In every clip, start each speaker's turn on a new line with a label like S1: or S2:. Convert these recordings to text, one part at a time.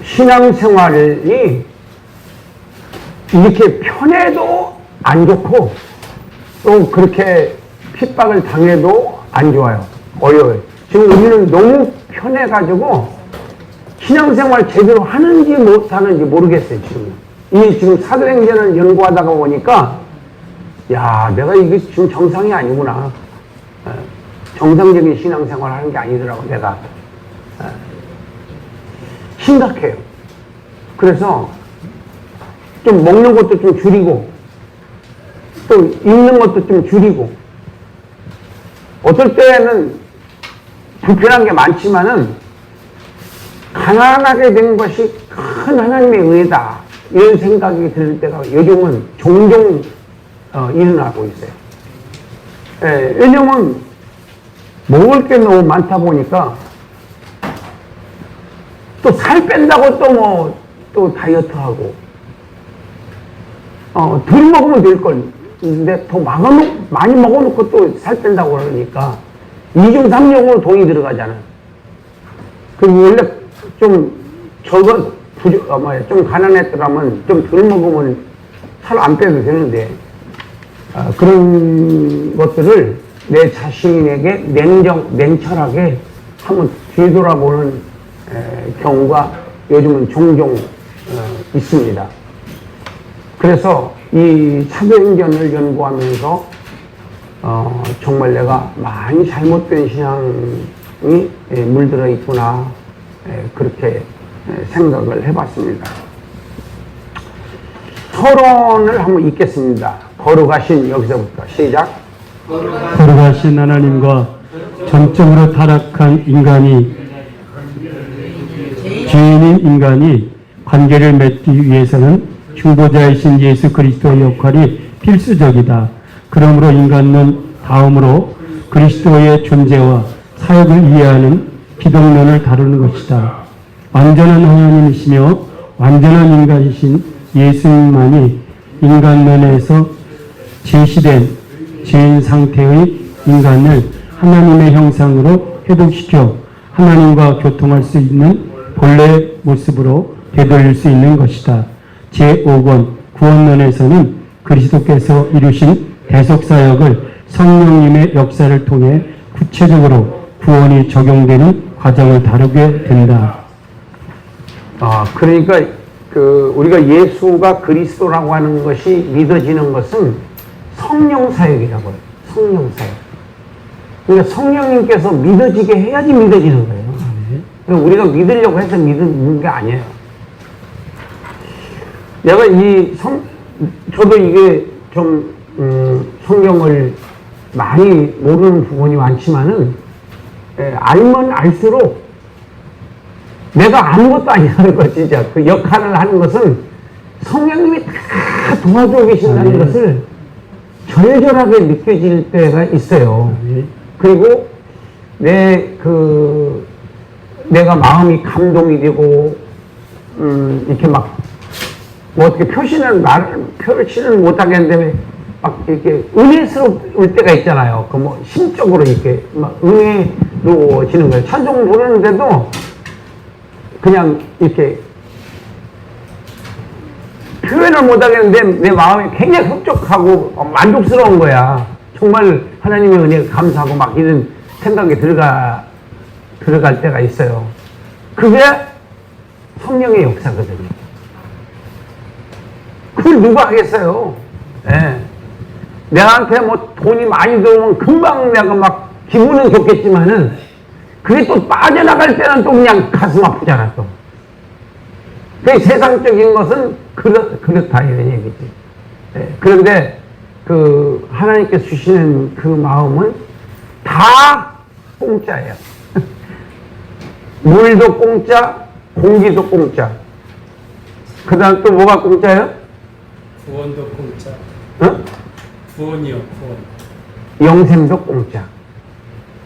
S1: 신앙생활이 이렇게 편해도 안 좋고 또 그렇게 핍박을 당해도 안 좋아요. 어려워요. 지금 우리는 너무 편해가지고 신앙생활 제대로 하는지 못하는지 모르겠어요. 지금 사도행전을 연구하다가 보니까 야, 내가 이게 지금 정상이 아니구나. 정상적인 신앙생활 하는 게 아니더라고, 내가. 심각해요. 그래서 좀 먹는 것도 좀 줄이고, 또 입는 것도 좀 줄이고, 어떨 때는 불편한 게 많지만은, 가난하게 된 것이 큰 하나님의 은혜다. 이런 생각이 들 때가 요즘은 종종 일어나고 있어요. 예, 왜냐면, 먹을 게 너무 많다 보니까, 또 살 뺀다고 또 다이어트하고, 덜 먹으면 될걸. 근데 더 많이 먹어놓고 또 살 뺀다고 그러니까, 2중 3중으로 돈이 들어가잖아. 원래 좀 좀 가난했더라면 좀 덜 먹으면 살 안 빼도 되는데, 그런 것들을 내 자신에게 냉철하게 한번 뒤돌아보는 경우가 요즘은 종종 있습니다. 그래서 이 사도행전을 연구하면서 정말 내가 많이 잘못된 신앙이 물들어 있구나, 그렇게 생각을 해봤습니다. 서론을 한번 읽겠습니다. 거룩하신, 여기서부터 시작.
S2: 거룩하신 하나님과 전적으로 타락한 죄인인 인간이 관계를 맺기 위해서는 중보자이신 예수 그리스도의 역할이 필수적이다. 그러므로 인간은 다음으로 그리스도의 존재와 사역을 이해하는 기독론을 다루는 것이다. 완전한 하나님이시며 완전한 인간이신 예수님만이 인간론에서 제시된 죄인 상태의 인간을 하나님의 형상으로 회복시켜 하나님과 교통할 수 있는 본래의 모습으로 되돌릴 수 있는 것이다. 제5권 구원론에서는 그리스도께서 이루신 대속사역을 성령님의 역사를 통해 구체적으로 구원이 적용되는 과정을 다루게 된다.
S1: 그러니까 우리가 예수가 그리스도라고 하는 것이 믿어지는 것은 성령 사역이라고 해요. 성령 사역. 그러니까 성령님께서 믿어지게 해야지 믿어지는 거예요. 그러니까 우리가 믿으려고 해서 믿는 게 아니에요. 내가 저도 이게 좀 성경을 많이 모르는 부분이 많지만은 알면 알수록 내가 아무것도 아니라는 거, 진짜 그 역할을 하는 것은 성령님이 다 도와주고 계신다는 것을 절절하게 느껴질 때가 있어요. 그리고 내가 마음이 감동이 되고 이렇게 막 어떻게 표시는 못하겠는데 막 이렇게 은혜스러울 때가 있잖아요. 심적으로 이렇게 막 은혜로워지는 거예요. 찬송 부르는데도 그냥 이렇게 표현을 못하겠는데 내 마음이 굉장히 흡족하고 만족스러운 거야. 정말 하나님의 은혜가 감사하고 막 이런 생각이 들어갈 때가 있어요. 그게 성령의 역사거든요. 그걸 누가 하겠어요? 네. 내한테 돈이 많이 들어오면 금방 내가 막 기분은 좋겠지만은 그게 또 빠져나갈 때는 또 그냥 가슴 아프잖아, 또. 그 세상적인 것은 그렇다, 이런 얘기지. 네. 그런데 하나님께서 주시는 그 마음은 다 공짜예요. 물도 공짜, 공기도 공짜. 그 다음 또 뭐가 공짜예요?
S2: 구원도 공짜.
S1: 어?
S2: 구원이요, 구원.
S1: 영생도 공짜.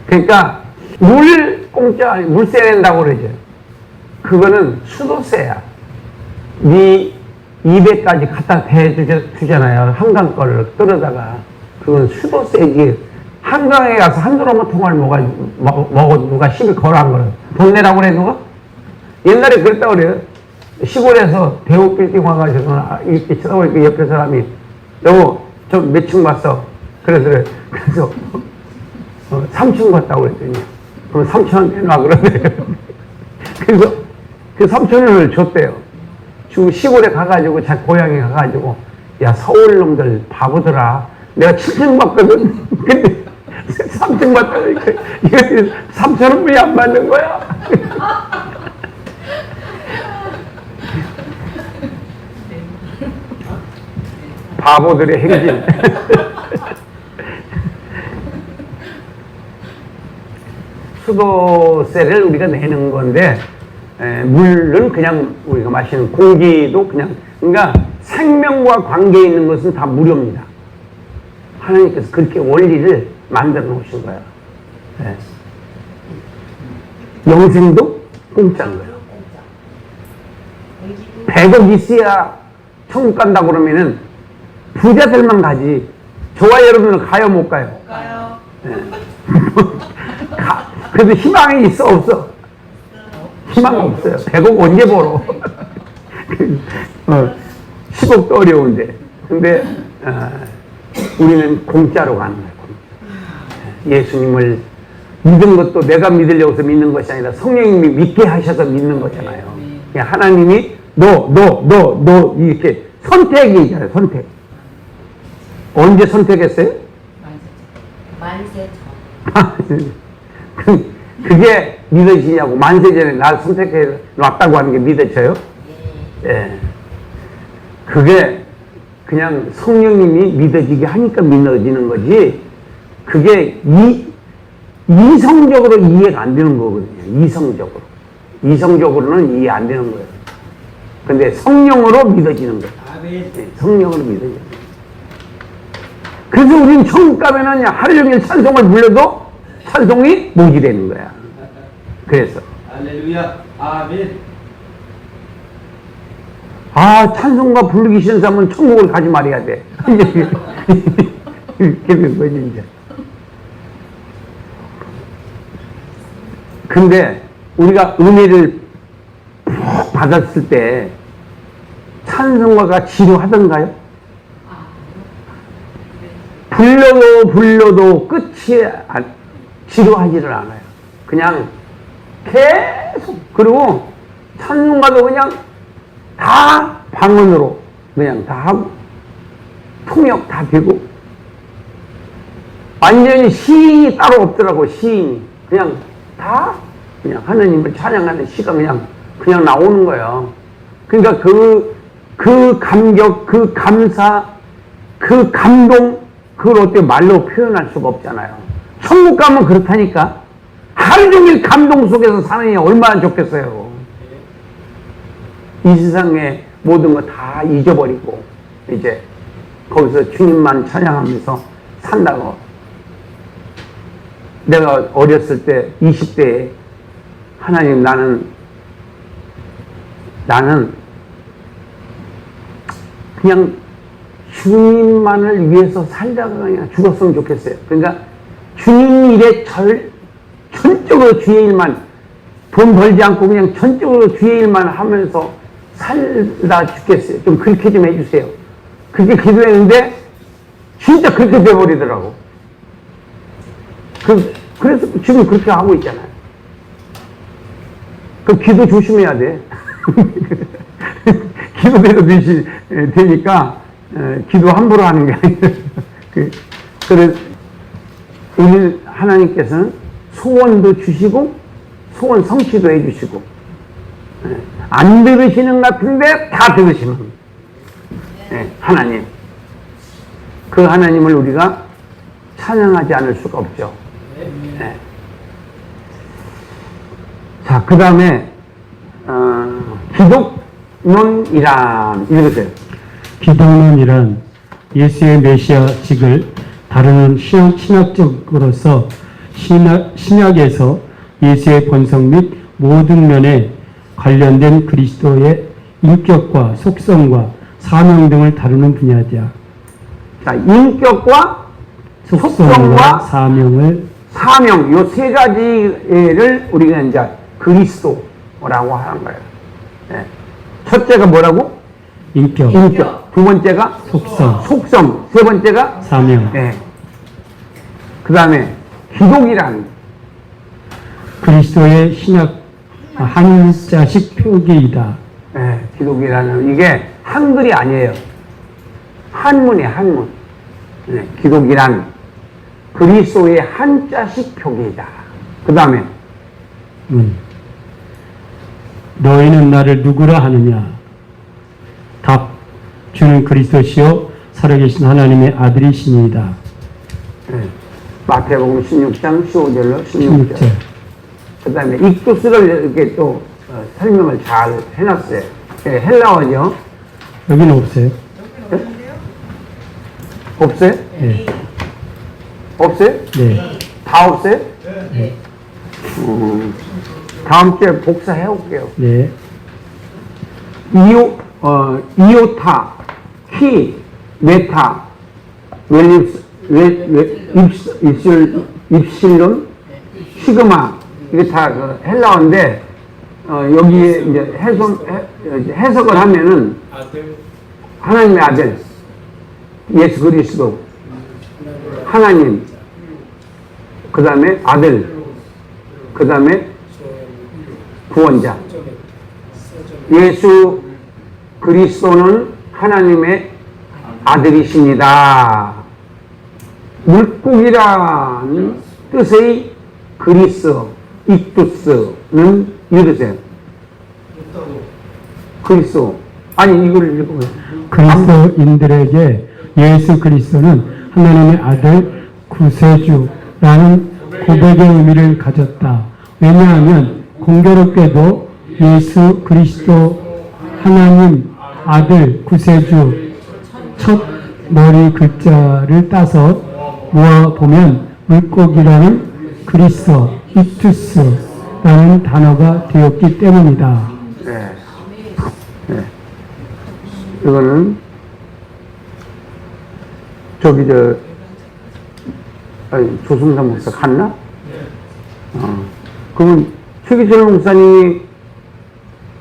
S1: 그러니까 물 공짜, 물세 낸다고 그러죠. 그거는 수도세야. 네 입에까지 갖다 대주잖아요. 한강 거를 끌어다가. 그건 수도세지. 한강에 가서 한 드럼만 통을 먹어 누가 시비 걸어 한 거는 돈 내라고 그래 누가? 옛날에 그랬다고 그래요. 시골에서 대우 빌딩 와가지고 이렇게 쳐다보니까 옆에 사람이 여보 저 몇 층 봤어? 그래서 3층 봤다고 그랬더니 그럼 3,000원 내놔 그러네. 그래서 그 3,000원을 줬대요. 지금 시골에 가가지고 자 고향에 가가지고 야 서울 놈들 바보더라. 내가 7층 봤거든. 근데 3층 봤다고 이거 3,000원뿐이 안 받는 거야. 바보들의 행진. 수도세를 우리가 내는 건데 물은 그냥 우리가 마시는 공기도 그냥 그러니까 생명과 관계 있는 것은 다 무료입니다. 하나님께서 그렇게 원리를 만들어 놓으신 거예요. 네. 영생도 공짜인 거예요. 100억 있어야 천국 간다고 그러면은 부자들만 가지. 저와 여러분은 가요 못 가요?
S3: 못 가요.
S1: 네. 그래도 희망이 있어 없어? 희망 없어요. 100억 언제 벌어? 10억도 어려운데. 근데 우리는 공짜로 가는 거예요. 예수님을 믿은 것도 내가 믿으려고 해서 믿는 것이 아니라 성령님이 믿게 하셔서 믿는 거잖아요. 그냥 하나님이 너 이렇게 선택이 있잖아요. 선택. 언제 선택했어요?
S3: 만세 전.
S1: 그게 믿어지냐고. 만세 전에 날 선택해 놨다고 하는 게 믿어져요? 예. 그게 그냥 성령님이 믿어지게 하니까 믿어지는 거지. 그게 이성적으로 이해가 안 되는 거거든요. 이성적으로. 이성적으로는 이해 안 되는 거예요. 근데 성령으로 믿어지는 거예요. 예, 성령으로 믿어지는 거예요. 그래서 우리는 천국 가면은 하루 종일 찬송을 불러도 찬송이 모지되는 거야. 그래서.
S4: 할렐루야. 아멘.
S1: 아, 찬송가 부르기 싫은 사람은 천국을 가지 말아야 돼. 이렇게 된 거지, 이제. 근데 우리가 은혜를 푹 받았을 때 찬송가가 지루하던가요? 불러도 끝이 지루하지를 않아요. 그냥 계속. 그리고 찬송가도 그냥 다 방언으로 그냥 다 하고 통역 다 되고 완전히 시인이 따로 없더라고. 시인이 그냥 다 그냥 하나님을 찬양하는 시가 그냥 나오는 거예요. 그러니까 그 감격, 그 감사, 그 감동, 그걸 어떻게 말로 표현할 수가 없잖아요. 천국 가면 그렇다니까. 하루 종일 감동 속에서 사는 게 얼마나 좋겠어요. 이 세상의 모든 거 다 잊어버리고 이제 거기서 주님만 찬양하면서 산다고. 내가 어렸을 때 20대에 하나님 나는 그냥 주님만을 위해서 살다가 그냥 죽었으면 좋겠어요. 그러니까 주님 일에 전적으로 주의 일만, 돈 벌지 않고 그냥 전적으로 주의 일만 하면서 살다 죽겠어요. 좀 그렇게 좀 해주세요. 그렇게 기도했는데 진짜 그렇게 돼버리더라고. 그래서 지금 그렇게 하고 있잖아요. 그 기도 조심해야 돼. 기도대로 되니까 기도 함부로 하는 게 아니라 그래서 우리 하나님께서는 소원도 주시고 소원 성취도 해주시고 안 들으시는 것 같은데 다 들으시는 하나님. 그 하나님을 우리가 찬양하지 않을 수가 없죠. 네. 자, 그 다음에 기독론이란 읽으세요.
S2: 기독론이란 예수의 메시아직을 다루는 신학적으로서 신약에서 예수의 본성 및 모든 면에 관련된 그리스도의 인격과 속성과 사명 등을 다루는 분야다.
S1: 자, 인격과 속성과 사명, 요 세 가지를 우리가 이제 그리스도라고 하는 거예요. 네. 첫째가 뭐라고?
S2: 인격,
S1: 인격. 두 번째가
S2: 속성,
S1: 속성. 세 번째가
S2: 사명,
S1: 예. 그 다음에 기독이란
S2: 그리스도의 신약 한자식 표기이다.
S1: 예, 기독이라는 이게 한글이 아니에요. 한문이에요, 한문. 예, 기독이란 그리스도의 한자식 표기이다. 그 다음에
S2: 너희는 나를 누구라 하느냐? 답, 주는 그리스도시요 살아계신 하나님의 아들이시니이다.
S1: 예, 마태복음 16장 15절로 16절.
S2: 16절.
S1: 그 다음에 익두스를 이렇게 또 설명을 잘 해놨어요. 예, 헬라어죠.
S2: 여기는 없어요.
S1: 없어요?
S2: 네.
S1: 없어요?
S2: 네.
S1: 다 없어요?
S2: 네.
S1: 다음 주에 복사해 올게요.
S2: 네.
S1: 이오타, 키, 메타, 입실론, 시그마, 이게 다 그 헬라어인데, 여기에 이제 해석을 하면은, 하나님의 아들, 예수 그리스도, 하나님, 그 다음에 아들, 그 다음에 구원자. 예수 그리스도는 하나님의 아들이십니다. 물고기라는 뜻의 그리스, 익두스는 읽으세요. 그리스도. 아니, 이걸 읽어보세요.
S2: 그리스도인들에게 예수 그리스도는 하나님의 아들 구세주라는 고백의 의미를 가졌다. 왜냐하면 공교롭게도 예수 그리스도 하나님 아들 구세주 첫 머리 글자를 따서 모아보면 물고기라는 그리스도, 익투스라는 단어가 되었기 때문이다.
S1: 네. 네. 이거는 저기 조승삼 목사 갔나? 그러면 최기철 목사님이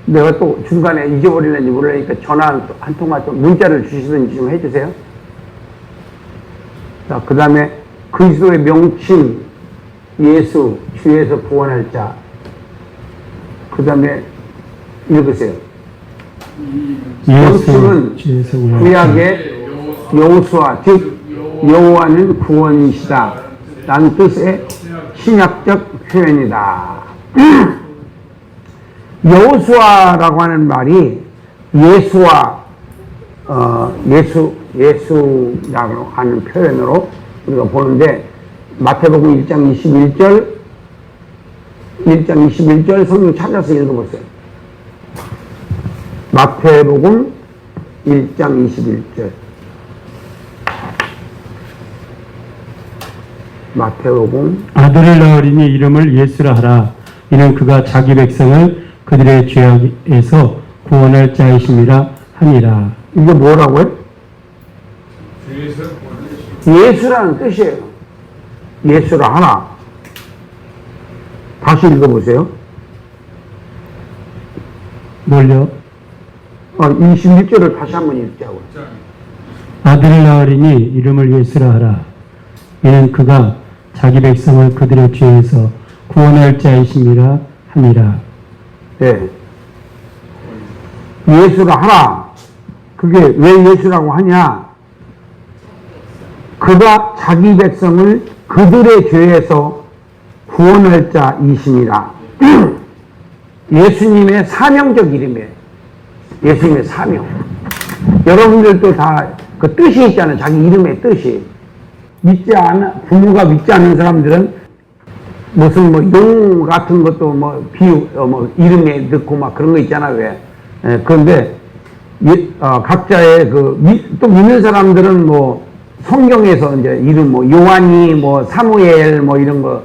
S1: 내가 또 중간에 잊어버리는지 모르니까 전화 한 통화 좀 문자를 주시든지 좀 해주세요. 자, 그 다음에 그리스도의 명칭, 예수, 주에서 구원할 자. 그 다음에 읽으세요. 명칭은
S2: 주에서 구원할 자.
S1: 구약의 여호수아, 즉 여호와는 구원이시다 라는 뜻의 신약적 표현이다. 여호수아라고 하는 말이 예수라고 하는 표현으로 우리가 보는데 마태복음 1장 21절 성경 찾아서 읽어보세요. 마태복음 1장 21절. 마태복음
S2: 아들을 낳으리니 이름을 예수라 하라. 이는 그가 자기 백성을 그들의 죄악에서 구원할 자이심이라 하니라.
S1: 이게 뭐라고요? 예수라는 뜻이에요. 예수라 하나. 다시 읽어보세요.
S2: 뭘요?
S1: 26절을 다시 한번 읽자고.
S2: 아들을 낳으리니 이름을 예수라 하라. 이는 그가 자기 백성을 그들의 죄에서 구원할 자이심이라 하니라.
S1: 네. 예수라 하라. 그게 왜 예수라고 하냐? 그가 자기 백성을 그들의 죄에서 구원할 자이심이라. 예수님의 사명적 이름이에요. 예수님의 사명. 여러분들도 다 그 뜻이 있잖아요. 자기 이름의 뜻이. 부모가 믿지 않는 사람들은 무슨 용 같은 것도 이름에 넣고 막 그런 거 있잖아요. 왜? 그런데, 각자의 또 믿는 사람들은 성경에서 이제 이름 요한이 사무엘 이런 거,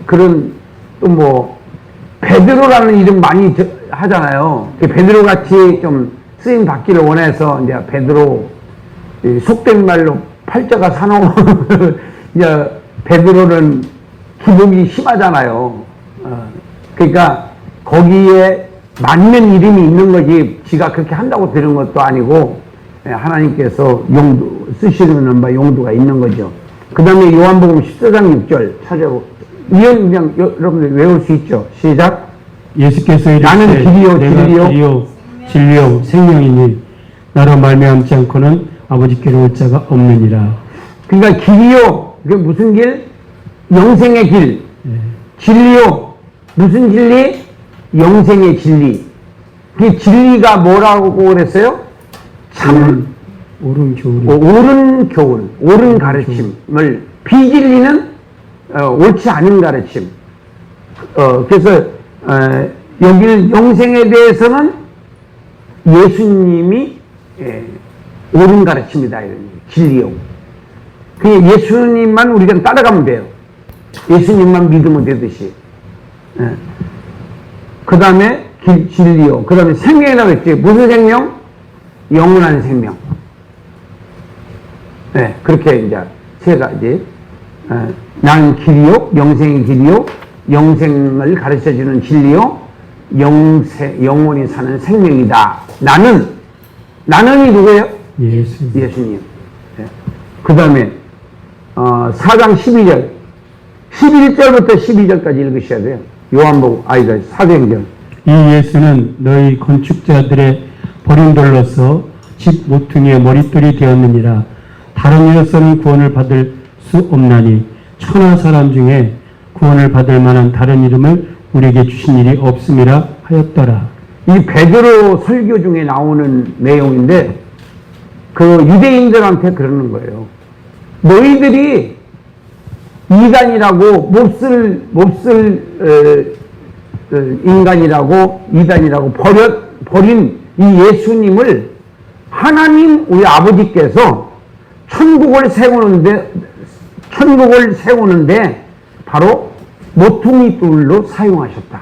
S1: 그런 또 베드로라는 이름 많이 하잖아요. 베드로 같이 좀 쓰임 받기를 원해서 이제 베드로, 속된 말로 팔자가 사나운, 이제 베드로는 기복이 심하잖아요. 그러니까 거기에 맞는 이름이 있는 거지 지가 그렇게 한다고 되는 것도 아니고 하나님께서 용도 쓰시는 바 용도가 있는 거죠. 그 다음에 요한복음 14장 6절 찾아보고 이건 그냥 여러분들 외울 수 있죠. 시작.
S2: 예수께서 이르시되
S1: 나는 길이요
S2: 내가
S1: 진리요
S2: 길이요 진리요 생명이니 나로 말미암지 않고는 아버지께로 올 자가 없느니라.
S1: 그러니까 길이요 그게 무슨 길? 영생의 길. 진리요 무슨 진리? 영생의 진리. 그 진리가 뭐라고 그랬어요? 참
S2: 옳은 교훈.
S1: 옳은 교훈, 옳은 가르침을 비진리는 옳지 않은 가르침. 그래서 여기 영생에 대해서는 예수님이 옳은 가르침이다 이런 진리요. 그 예수님만 우리가 따라가면 돼요. 예수님만 믿으면 되듯이. 그 다음에 진리요. 그 다음에 생명이라고 했지. 무슨 생명? 영원한 생명. 네, 그렇게 이제 세 가지. 나는 길이요, 영생의 길이요, 영생을 가르쳐주는 진리요, 영원히 사는 생명이다. 나는이 누구예요? 예수님. 네. 그 다음에 4장 12절 11절부터 12절까지 읽으셔야 돼요. 요한복음 사도행전.
S2: 이 예수는 너희 건축자들의 버림돌로서 집 모퉁이의 머릿돌이 되었느니라. 다른 이로서는 구원을 받을 수 없나니 천하 사람 중에 구원을 받을 만한 다른 이름을 우리에게 주신 일이 없음이라 하였더라.
S1: 이 베드로 설교 중에 나오는 내용인데 그 유대인들한테 그러는 거예요. 너희들이 이단이라고 몹쓸 인간이라고 이단이라고 버린 이 예수님을 하나님 우리 아버지께서 천국을 세우는데 바로 모퉁이 돌로 사용하셨다.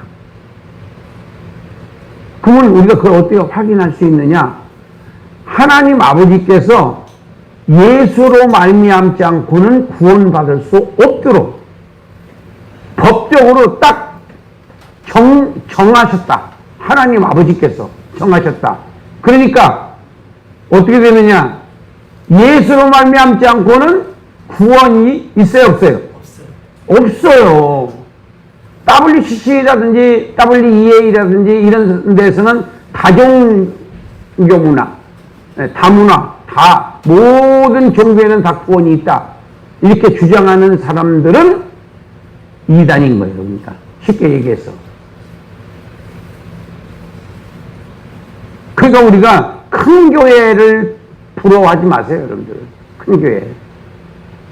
S1: 그러면 우리가 그걸 어떻게 확인할 수 있느냐? 하나님 아버지께서 예수로 말미암지 않고는 구원받을 수 없도록 법적으로 딱 정하셨다. 하나님 아버지께서 정하셨다. 그러니까 어떻게 되느냐? 예수로 말미암지 않고는 구원이 있어요, 없어요? 없어요. WCC라든지 WEA라든지 이런 데서는 다종교문화, 다문화, 다 모든 종교에는 다 구원이 있다. 이렇게 주장하는 사람들은 이단인 거예요. 그러니까 쉽게 얘기해서. 그러니까 우리가 큰 교회를 부러워하지 마세요, 여러분들. 큰 교회.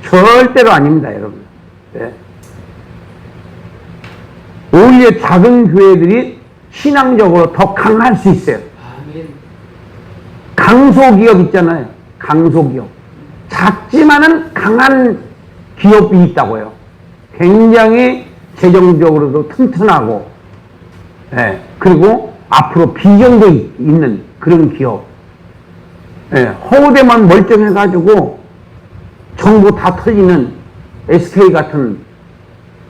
S1: 절대로 아닙니다, 여러분. 네. 오히려 작은 교회들이 신앙적으로 더 강할 수 있어요.
S4: 아멘.
S1: 강소기업 있잖아요. 강소기업. 작지만은 강한 기업이 있다고요. 굉장히 재정적으로도 튼튼하고, 예, 그리고 앞으로 비전도 있는 그런 기업. 예, 허우대만 멀쩡해가지고 정부 다 터지는 SK 같은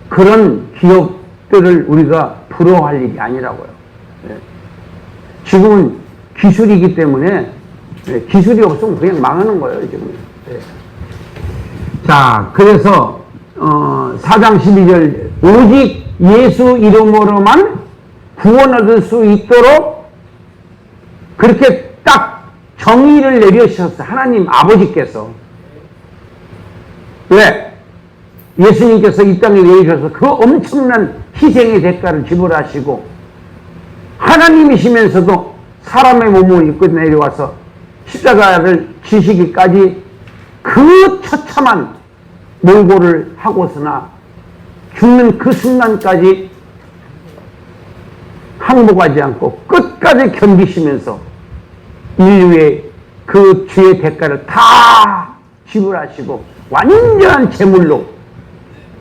S1: 그런 기업들을 우리가 부러워할 일이 아니라고요. 예. 지금은 기술이기 때문에 기술이 없으면 그냥 망하는 거예요, 지금. 예. 자, 그래서 4장 12절 오직 예수 이름으로만 구원 얻을 수 있도록 그렇게 딱 정의를 내려주셨어요. 하나님 아버지께서. 왜? 예수님께서 이 땅에 내리셔서 그 엄청난 희생의 대가를 지불하시고 하나님이시면서도 사람의 몸을 입고 내려와서 십자가를 지시기까지 그 처참한 몰골을 하고서나 죽는 그 순간까지 항복하지 않고 끝까지 견디시면서 인류의 그 죄의 대가를 다 지불하시고 완전한 제물로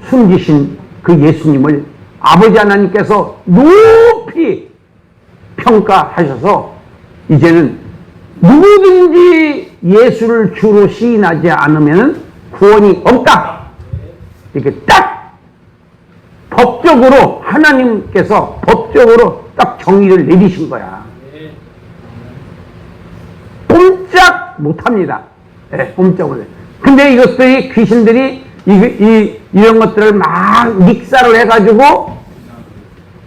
S1: 숨기신 그 예수님을 아버지 하나님께서 높이 평가하셔서 이제는 누구든지 예수를 주로 시인하지 않으면 구원이 없다. 이렇게 딱 법적으로 하나님께서 법적으로 딱 정의를 내리신 거야. 꼼짝 못합니다. 예, 꼼짝을 해. 근데 이것들이 귀신들이 이런 것들을 막 믹사를 해가지고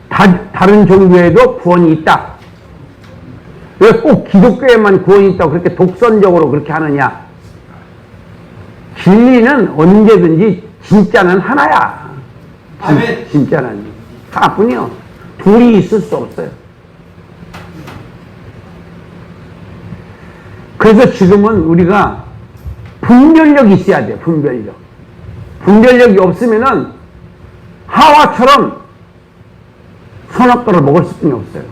S1: 다른 종교에도 구원이 있다. 왜 꼭 기독교에만 구원이 있다고 그렇게 독선적으로 그렇게 하느냐? 진리는 언제든지 진짜는 하나야.
S4: 아멘.
S1: 진짜는 하나뿐이요. 둘이 있을 수 없어요. 그래서 지금은 우리가 분별력이 있어야 돼요. 분별력. 분별력이 없으면은 하와처럼 선악과를 먹을 수뿐이 없어요.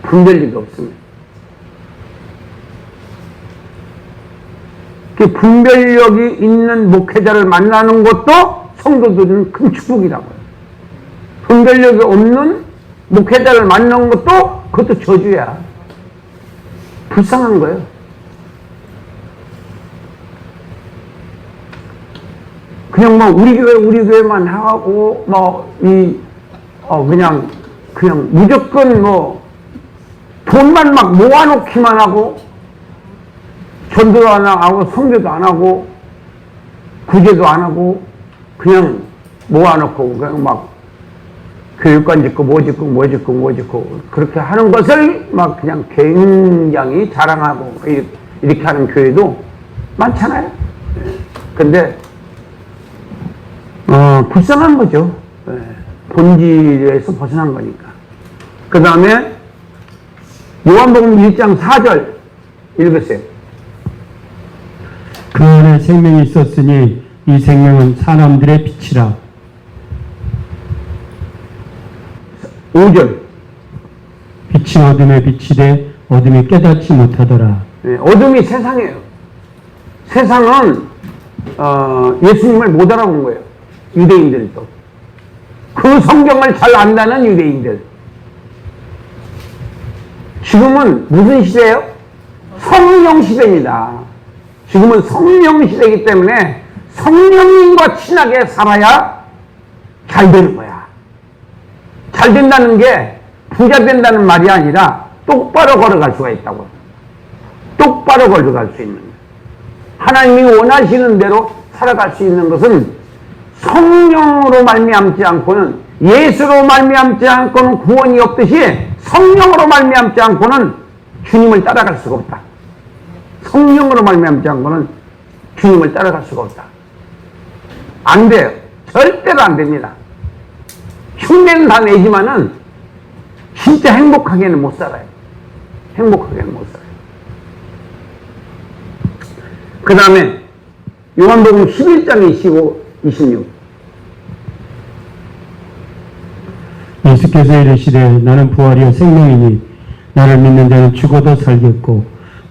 S1: 분별력이 없으면. 그 분별력이 있는 목회자를 만나는 것도 성도들은 큰 축복이라고요. 분별력이 없는 목회자를 만나는 것도 그것도 저주야. 불쌍한 거예요. 그냥 뭐 우리 교회만 하고 그냥 무조건 뭐 돈만 막 모아놓기만 하고 전도도 안 하고 성교도 안 하고 구제도 안 하고 그냥 모아놓고 그냥 막 교육관 짓고 뭐 짓고 그렇게 하는 것을 막 그냥 굉장히 자랑하고 이렇게 하는 교회도 많잖아요. 근데 불쌍한 거죠. 본질에서 벗어난 거니까. 그 다음에 요한복음 1장 4절 읽으세요.
S2: 그 안에 생명이 있었으니 이 생명은 사람들의 빛이라.
S1: 5절.
S2: 빛이 어둠에 비치되 어둠이 깨닫지 못하더라.
S1: 어둠이 세상이에요. 세상은 예수님을 못 알아본 거예요. 유대인들도. 그 성경을 잘 안다는 유대인들. 지금은 무슨 시대예요? 성령 시대입니다. 지금은 성령 시대이기 때문에 성령님과 친하게 살아야 잘 되는 거야. 잘 된다는 게 부자 된다는 말이 아니라 똑바로 걸어갈 수가 있다고. 똑바로 걸어갈 수 있는 거야. 하나님이 원하시는 대로 살아갈 수 있는 것은 성령으로 말미암지 않고는, 예수로 말미암지 않고는 구원이 없듯이 성령으로 말미암지 않고는 주님을 따라갈 수가 없다. 성령으로 말미암지 않고는 주님을 따라갈 수가 없다. 안 돼요. 절대로 안 됩니다. 흉내는 다 내지만은 진짜 행복하게는 못 살아요. 행복하게는 못 살아요. 그 다음에 요한복음 11장 25, 26.
S2: 예수께서 이르시되 나는 부활이요 생명이니 나를 믿는 자는 죽어도 살겠고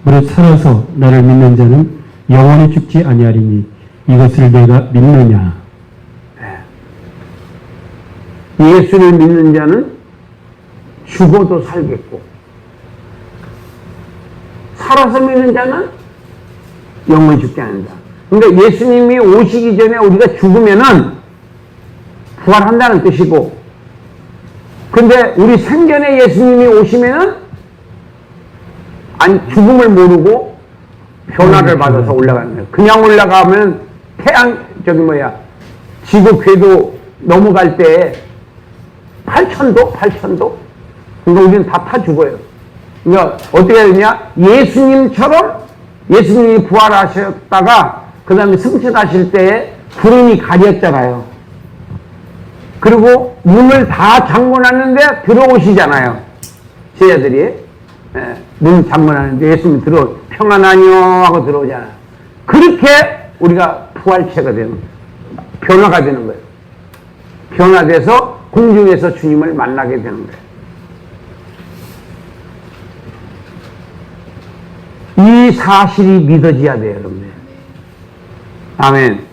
S2: 무릇 살아서 나를 믿는 자는 영원히 죽지 아니하리니 이것을 내가 믿느냐.
S1: 예수를 믿는 자는 죽어도 살겠고 살아서 믿는 자는 영원히 죽지 않는다. 그러니까 예수님이 오시기 전에 우리가 죽으면은 부활한다는 뜻이고, 근데 우리 생전에 예수님이 오시면은 죽음을 모르고 변화를 받아서 올라가는 거예요. 그냥 올라가면 지구 궤도 넘어갈 때 8,000도? 그러니까 우리는 다 타 죽어요. 그러니까 어떻게 해야 되냐? 예수님이 부활하셨다가 그 다음에 승천하실 때에 구름이 가렸잖아요. 그리고 문을 다 잠궈놨는데 들어오시잖아요. 제자들이. 문 잠궈놨는데 예수님 평안하뇨 하고 들어오잖아요. 그렇게 우리가 부활체가 되는 거예요. 변화가 되는 거예요. 변화돼서 공중에서 주님을 만나게 되는 거예요. 이 사실이 믿어져야 돼요, 여러분들. 아멘.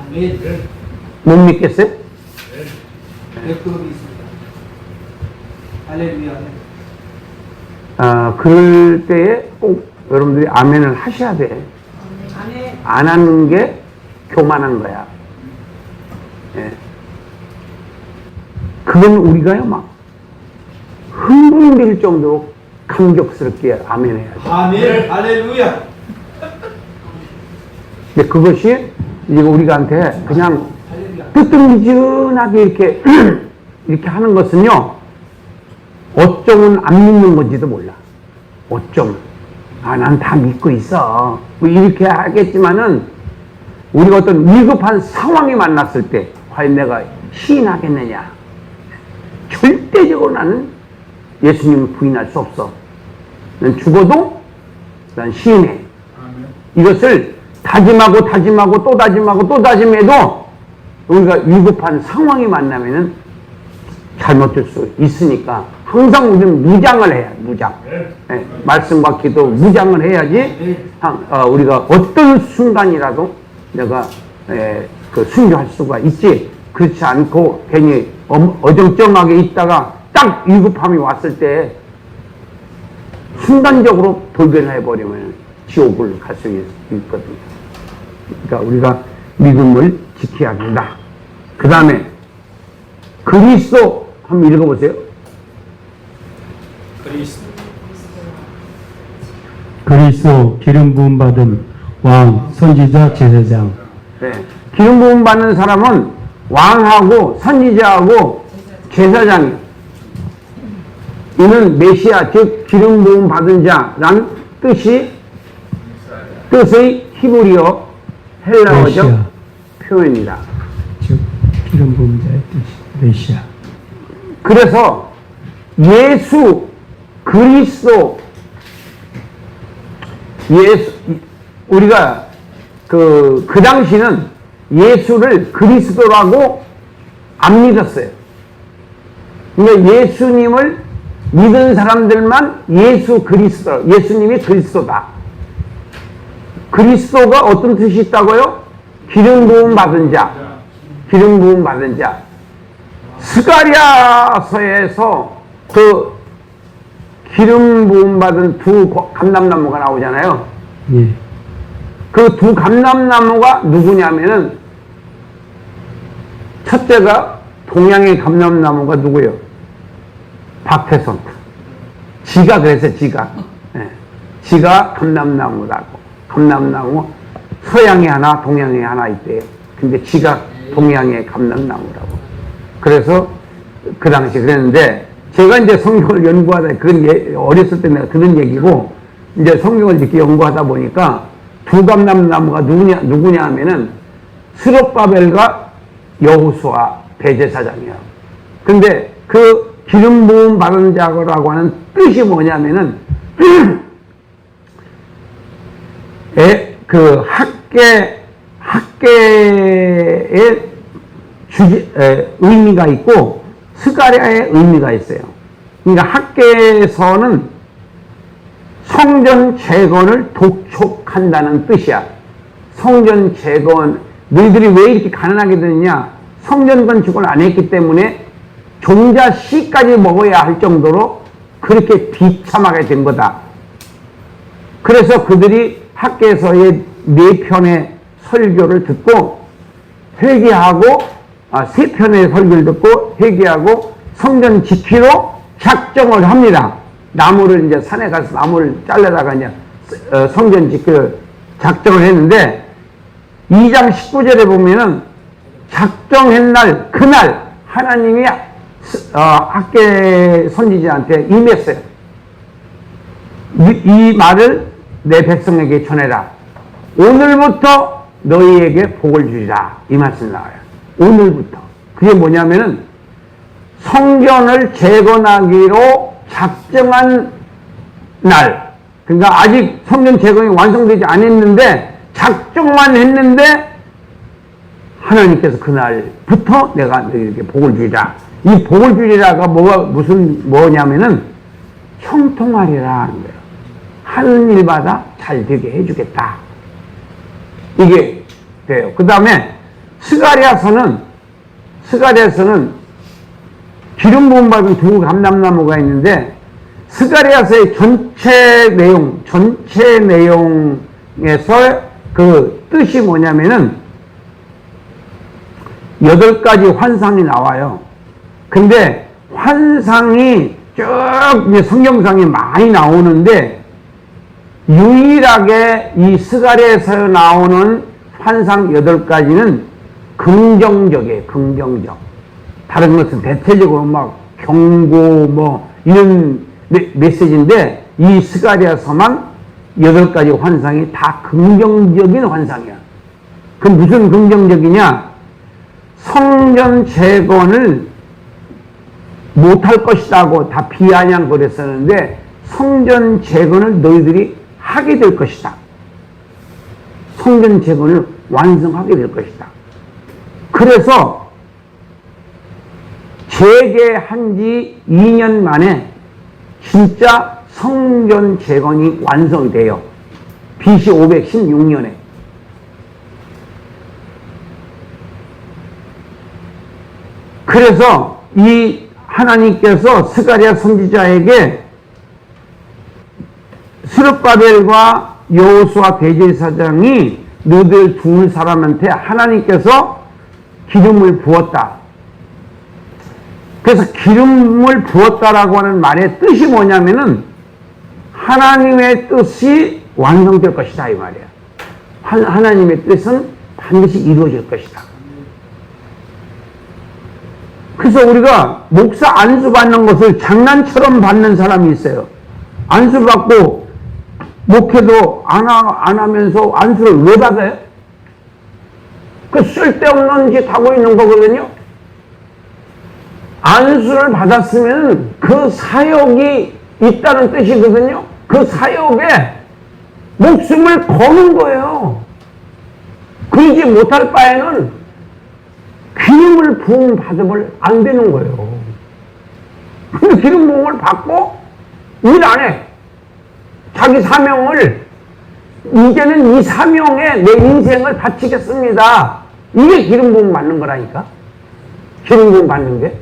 S4: 아멘.
S1: 못 믿겠어요?
S4: 그룹이 있습니다. 할렐루야.
S1: 그럴 때에 꼭 여러분들이 아멘을 하셔야 돼.
S3: 아멘.
S1: 안 하는 게 교만한 거야. 예. 그건 우리가요, 흥분될 정도로 감격스럽게 아멘 해야 돼.
S4: 아멘. 할렐루야.
S1: 근데 그것이 이제 우리한테 그냥
S4: 할렐루야.
S1: 뜨뜻미진하게 이렇게 이렇게 하는 것은요, 어쩌면 안 믿는 건지도 몰라. 어쩌면. 아, 난 다 믿고 있어. 뭐 이렇게 하겠지만은, 우리가 어떤 위급한 상황이 만났을 때, 과연 내가 시인하겠느냐? 절대적으로 나는 예수님을 부인할 수 없어. 난 죽어도 난 시인해. 이것을 다짐하고 다짐하고 또 다짐하고 또 다짐해도 우리가 위급한 상황이 만나면은 잘못될 수 있으니까 항상 우리는 무장을 해야 해. 무장. 예, 말씀과 기도 무장을 해야지 우리가 어떤 순간이라도 내가 그 순교할 수가 있지. 그렇지 않고 괜히 어정쩡하게 있다가 딱 위급함이 왔을 때 순간적으로 돌변해버리면 지옥을 갈 수 있거든요. 그러니까 우리가 믿음을 지켜야 된다. 그 다음에 그리스도 한번 읽어보세요.
S2: 그리스도 기름 부음 받은 왕, 선지자, 제사장.
S1: 네. 기름 부음 받는 사람은 왕하고 선지자하고 제사장이에요. 이는 메시아, 즉 기름 부음 받은 자라는 뜻의 히브리어 헬라어적
S2: 메시아.
S1: 표현이다.
S2: 즉 기름 부음 자의 뜻이 메시아.
S1: 그래서 예수 그리스도 우리가 그 당시는 예수를 그리스도라고 안 믿었어요. 그러니까 예수님을 믿은 사람들만 예수님이 그리스도다. 그리스도가 어떤 뜻이 있다고요? 기름 부음 받은 자. 기름 부음 받은 자. 스가랴서에서 그 기름 부음 받은 두 감람나무가 나오잖아요.
S2: 예.
S1: 그 두 감람나무가 누구냐면은 첫째가 동양의 감람나무가 누구예요? 박태선. 지가 그래서 지가 감람나무라고. 감람나무 서양에 하나 동양에 하나 있대요. 근데 지가 동양의 감람나무라고. 그래서 그 당시 그랬는데 제가 이제 성경을 연구하다 그건 어렸을 때 내가 들은 얘기고 이제 성경을 이렇게 연구하다 보니까 두 감람나무가 누구냐 하면은 스룹바벨과 여호수아 대제사장이에요. 근데 그 기름 부음 받은 자라고 하는 뜻이 뭐냐면은 그 학계의 의미가 있고 스가랴의 의미가 있어요. 그러니까 학계에서는 성전 재건을 독촉한다는 뜻이야. 성전 재건, 너희들이 왜 이렇게 가난하게 되느냐? 성전 건축을 안 했기 때문에 종자 씨까지 먹어야 할 정도로 그렇게 비참하게 된 거다. 그래서 그들이 학계에서의 4편의 설교를 듣고 회개하고 3편의 설교를 듣고 회개하고 성전 지키러 작정을 합니다. 나무를 이제 산에 가서 나무를 잘라다가 이제 성전 지키러 작정을 했는데 2장 19절에 보면은 작정한 날 그날 하나님이 학계 선지자한테 임했어요. 이 말을 내 백성에게 전해라. 오늘부터 너희에게 복을 주리라. 이 말씀 나와요. 오늘부터. 그게 뭐냐면은 성전을 재건하기로 작정한 날. 그러니까 아직 성전 재건이 완성되지 않았는데 작정만 했는데 하나님께서 그날부터 내가 너희에게 복을 주리라. 이 복을 주리라가 뭐냐면은 형통하리라 하는 거예요. 하는 일마다 잘 되게 해주겠다. 이게 돼요. 그 다음에 스가랴서는 기름 부음 받은 두 감람나무가 있는데 스가랴서의 전체 내용에서 그 뜻이 뭐냐면은 8가지 환상이 나와요. 근데 환상이 쭉 이제 성경상에 많이 나오는데 유일하게 이 스가랴에서 나오는 환상 8가지는 긍정적이에요. 긍정적. 다른 것은 대체적으로 막 경고 뭐 이런 메시지인데 이 스가랴서만 8가지 환상이 다 긍정적인 환상이야. 그 무슨 긍정적이냐? 성전 재건을 못할 것이라고 다 비아냥거렸었는데 성전 재건을 너희들이 하게 될 것이다. 성전 재건을 완성하게 될 것이다. 그래서 재개한 지 2년 만에 진짜 성전 재건이 완성돼요. BC 516년에. 그래서 이 하나님께서 스가랴 선지자에게 스룹바벨과 여호수아 대제사장이 너희들 두 사람한테 하나님께서 기름을 부었다. 그래서 기름을 부었다라고 하는 말의 뜻이 뭐냐면은 하나님의 뜻이 완성될 것이다 이 말이야. 하나님의 뜻은 반드시 이루어질 것이다. 그래서 우리가 목사 안수 받는 것을 장난처럼 받는 사람이 있어요. 안수 받고 목회도 안 하면서 안수를 왜 받아요? 그 쓸데없는 짓 하고 있는 거거든요. 안수를 받았으면 그 사역이 있다는 뜻이거든요. 그 사역에 목숨을 거는 거예요. 그러지 못할 바에는 기름을 부음 받으면 안 되는 거예요. 근데 기름 부음을 받고 일 안 해. 자기 사명을 이제는 이 사명에 내 인생을 바치겠습니다. 이게 기름 부음 받는 거라니까. 기름 부음 받는 게.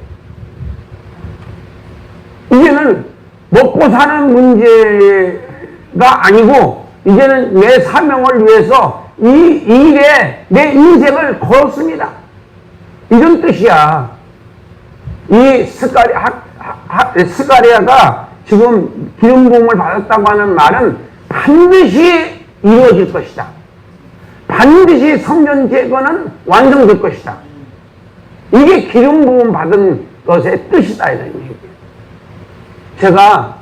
S1: 이제는 먹고 사는 문제가 아니고 이제는 내 사명을 위해서 이 일에 내 인생을 걸었습니다. 이런 뜻이야. 이 스가랴가 지금 기름 부음을 받았다고 하는 말은 반드시 이루어질 것이다. 반드시 성전 재건은 완성될 것이다. 이게 기름 부음 받은 것의 뜻이다 이런 얘기예요. 제가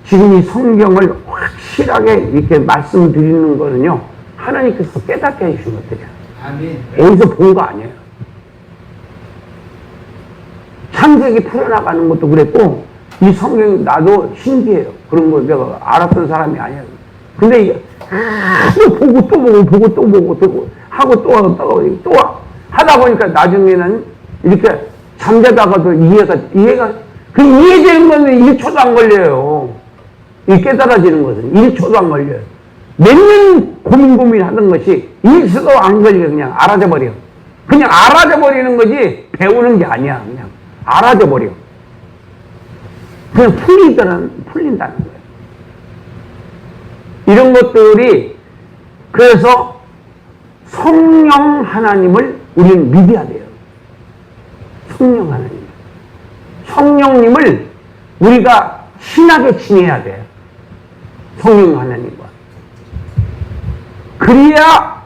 S1: 지금 이 성경을 확실하게 이렇게 말씀드리는 거는요, 하나님께서 깨닫게 해주신 것들이야.
S4: 아멘.
S1: 어디서 본 거 아니에요. 창세기 풀어나가는 것도 그랬고, 이 성경 나도 신기해요. 그런 거 내가 알았던 사람이 아니에요. 근데 이게 보고 또 보고 보고 또 보고 또 하고 또 하고 또 하다 보니까 나중에는 이렇게 잠자다가도 이해가 그 이해되는 건 1초도 안 걸려요. 이 깨달아지는 것은 1초도 안 걸려요. 몇 년 고민하던 것이 1초도 안 걸려. 그냥 알아져 버려. 그냥 알아져 버리는 거지 배우는 게 아니야. 그냥 알아져 버려. 그냥 풀린다는 거예요. 이런 것들이 그래서 성령 하나님을 우리는 믿어야 돼요. 성령 하나님. 성령님을 우리가 친하게 지내야 돼요. 성령 하나님과. 그래야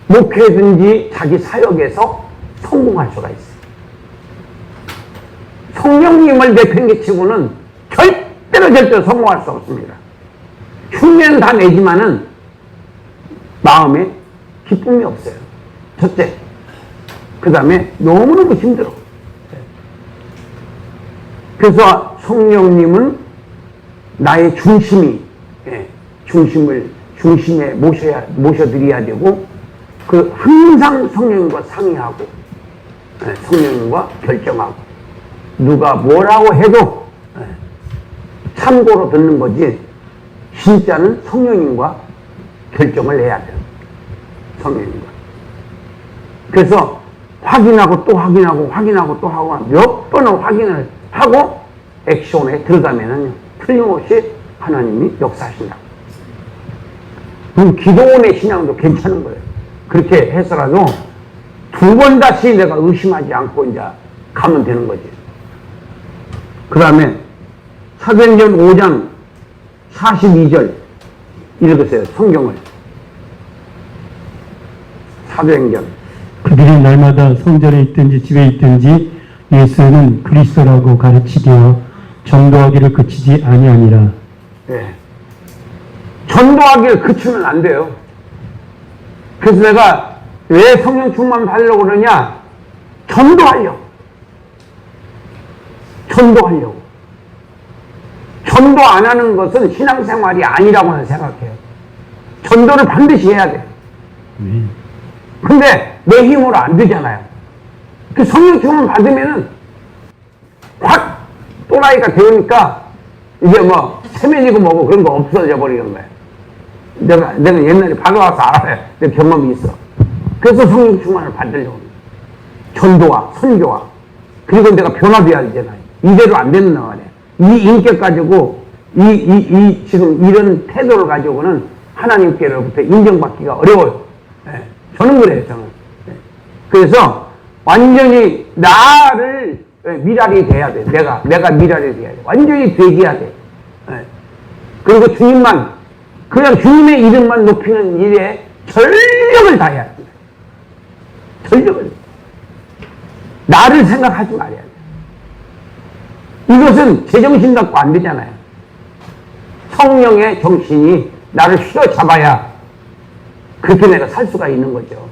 S1: 목회든지 자기 사역에서 성공할 수가 있어요. 성령님을 내팽개치고는 절대로 성공할 수 없습니다. 흉내는 다 내지만은 마음에 기쁨이 없어요. 첫째. 그 다음에 너무너무 힘들어. 그래서 성령님은 나의 중심에 모셔드려야 되고, 그 항상 성령님과 상의하고, 성령님과 결정하고, 누가 뭐라고 해도 참고로 듣는 거지, 진짜는 성령님과 결정을 해야 돼요. 성령님과. 그래서 확인하고 또 확인하고 또 하고 몇 번을 확인을 하고 액션에 들어가면은 틀림없이 하나님이 역사하신다. 그럼 기도원의 신앙도 괜찮은 거예요. 그렇게 해서라도 2번 다시 내가 의심하지 않고 이제 가면 되는 거지. 그 다음에 사도행전 5장 42절 읽으세요. 성경을. 사도행전.
S2: 그들이 날마다 성전에 있든지 집에 있든지 예수는 그리스도라고 가르치되어 전도하기를 그치지 아니하니라.
S1: 네. 전도하기를 그치면 안 돼요. 그래서 내가 왜 성령 충만 받으려고 그러냐? 전도하려고. 전도하려고. 전도 안 하는 것은 신앙생활이 아니라고 는 생각해요. 전도를 반드시 해야 돼요. 근데 내 힘으로 안 되잖아요. 그 성령 충만 받으면은 확 또라이가 되니까 이제 뭐 세면이고 뭐고 그런 거 없어져 버리는 거예요. 내가 옛날에 받아와서 알아요. 내 경험이 있어. 그래서 성령 충만을 받으려고 합니다. 전도와 선교와 그리고 내가 변화돼야 되잖아요. 이대로 안 되는 말이에요. 이 인격 가지고 지금 이런 태도를 가지고는 하나님께로부터 인정받기가 어려워요. 네. 저는 그래요. 저는. 네. 그래서 완전히 나를 미랄이 돼야 돼. 내가 미랄이 돼야 돼. 완전히 되게 해야 돼. 네. 그리고 주님만 그냥 주님의 이름만 높이는 일에 전력을 다해야 돼. 전력을. 나를 생각하지 말아야 돼. 이것은 제정신 갖고 안 되잖아요. 성령의 정신이 나를 휘어잡아야 그렇게 내가 살 수가 있는 거죠.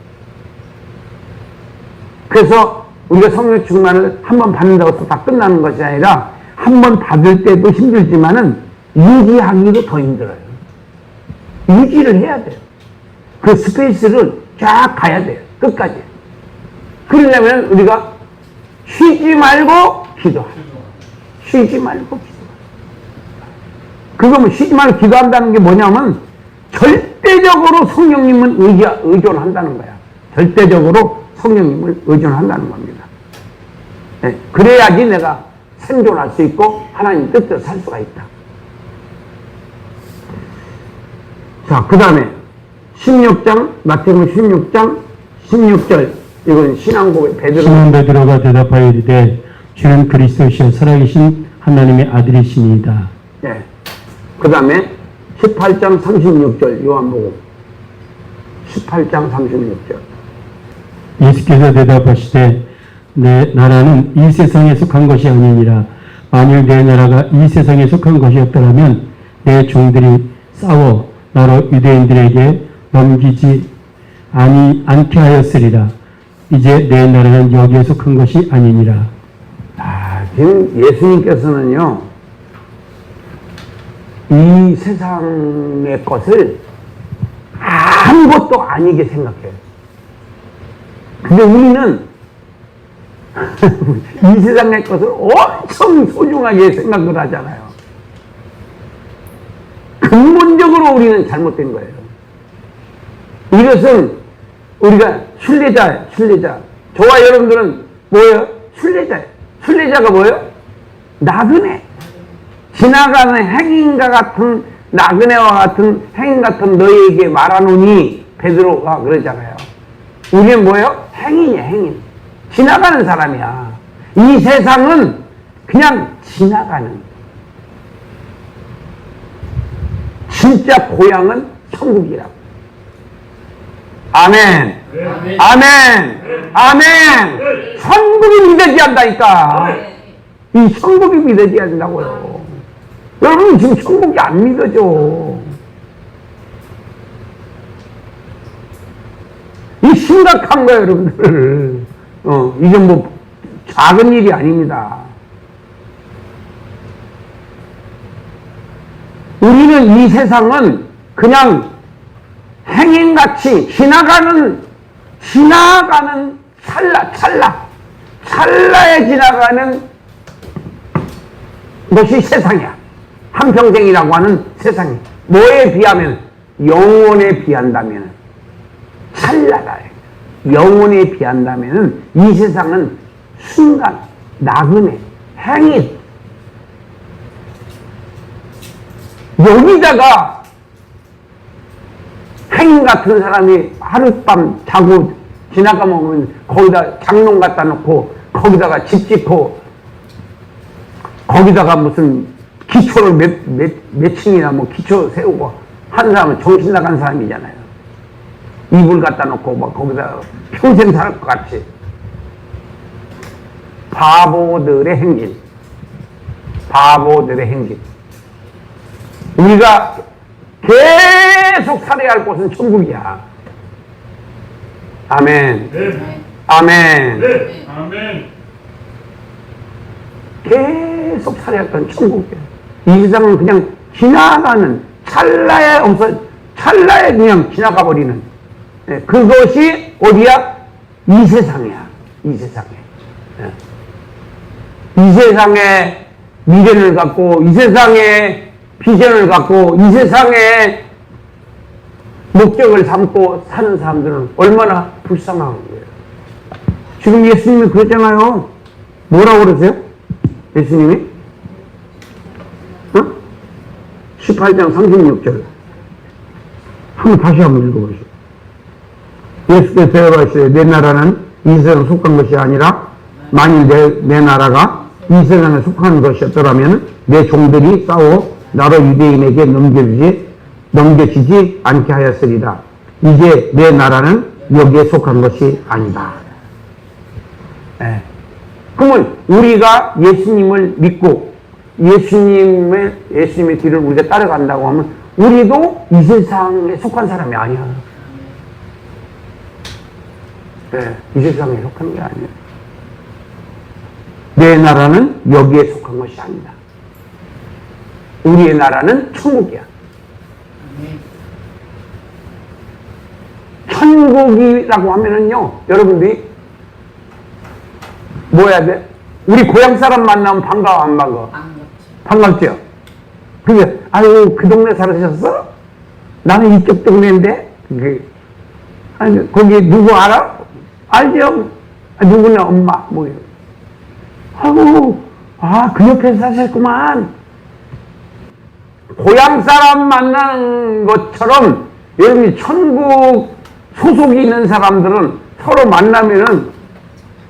S1: 그래서 우리가 성령 충만을 한 번 받는다고 해서 다 끝나는 것이 아니라 한 번 받을 때도 힘들지만은 유지하기도 더 힘들어요. 유지를 해야 돼요. 그 스페이스를 쫙 가야 돼요. 끝까지. 그러려면 우리가 쉬지 말고 기도하라. 쉬지 말고 기도하라. 그거면 쉬지 말고 기도한다는 게 뭐냐면 절대적으로 성령님은 의존한다는 거야. 절대적으로 성령님을 의존한다는 겁니다. 네, 그래야지 내가 생존할 수 있고 하나님 뜻대로 살 수가 있다. 자, 그 다음에 16장 마태복음 16장 16절 이건 신앙고백 베드로.
S2: 시몬 베드로가 대답하여 이르되 주는 그리스도시여 살아계신 하나님의 아들이시니이다.
S1: 네. 그 다음에 18장 36절 요한복음 18장 36절.
S2: 예수께서 대답하시되 내 나라는 이 세상에 속한 것이 아니니라. 만일 내 나라가 이 세상에 속한 것이었더라면 내 종들이 싸워 나로 유대인들에게 넘기지 않게 하였으리라. 이제 내 나라는 여기에 속한 것이 아니니라.
S1: 지금 예수님께서는요, 이 세상의 것을 아무것도 아니게 생각해요. 근데 우리는 이 세상의 것을 엄청 소중하게 생각을 하잖아요. 근본적으로 우리는 잘못된 거예요. 이것은 우리가 순례자예요, 순례자. 저와 여러분들은 뭐예요? 순례자예요. 순례자가 뭐예요? 나그네. 지나가는 행인과 같은 나그네와 같은 행인 같은 너희에게 말하노니 베드로가 그러잖아요. 우리는 뭐예요? 행인이야, 행인. 지나가는 사람이야. 이 세상은 그냥 지나가는. 진짜 고향은 천국이라고. 아멘. 아멘. 아멘. 천국이 믿어져야 한다니까. 이 천국이 믿어져야 된다고요. 여러분 지금 천국이 안 믿어져. 이 심각한 거예요, 여러분들. 이게 뭐 작은 일이 아닙니다. 우리는 이 세상은 그냥 행인같이 지나가는 찰나에 지나가는 것이 세상이야. 한평생이라고 하는 세상이. 뭐에 비하면? 영혼에 비한다면 찰나다. 영혼에 비한다면 이 세상은 순간, 나그네, 행인. 여기다가 행인 같은 사람이 하룻밤 자고 지나가면 거기다 장롱 갖다 놓고 거기다가 집 짓고 거기다가 무슨 기초를 몇 층이나 뭐 기초 세우고 한 사람은 정신 나간 사람이잖아요. 이불 갖다 놓고 막 거기다 평생 살 것 같이. 바보들의 행진. 바보들의 행진. 우리가 계속 살아야 할 곳은 천국이야. 아멘.
S3: 네.
S1: 아멘.
S5: 네. 아멘.
S1: 계속 살아야 할 건 천국이야. 이 세상은 그냥 지나가는 찰나에 그냥 지나가 버리는 그것이 어디야? 이 세상이야. 이 세상에. 이 세상에 미래를 갖고, 이 세상에 비전을 갖고, 이 세상에 목적을 삼고 사는 사람들은 얼마나 불쌍한 거예요. 지금 예수님이 그랬잖아요. 뭐라고 그러세요? 예수님이? 18장 36절. 다시 한번 읽어보시죠. 예수께서 대답하시되 내 나라는 이 세상에 속한 것이 아니라 만일 내 나라가 이 세상에 속한 것이었더라면 내 종들이 싸워 나로 유대인에게 넘겨지지 않게 하였으리라. 이제 내 나라는 여기에 속한 것이 아니다. 그러면 우리가 예수님을 믿고 예수님의 길을 우리가 따라간다고 하면 우리도 이 세상에 속한 사람이 아니야. 이 세상에 속한 게 아니야. 내 나라는 여기에 속한 것이 아니다. 우리의 나라는 천국이야. 천국이라고 하면은요, 여러분들이 뭐 해야 돼? 우리 고향 사람 만나면 반가워, 안 반가워? 반갑죠? 그게, 아유, 그 동네 살으셨어? 나는 이쪽 동네인데? 아니, 거기 누구 알아? 알죠? 누구네 엄마, 뭐, 아이고, 그 옆에 사셨구만. 고향 사람 만나는 것처럼, 여러분이 천국 소속이 있는 사람들은 서로 만나면은,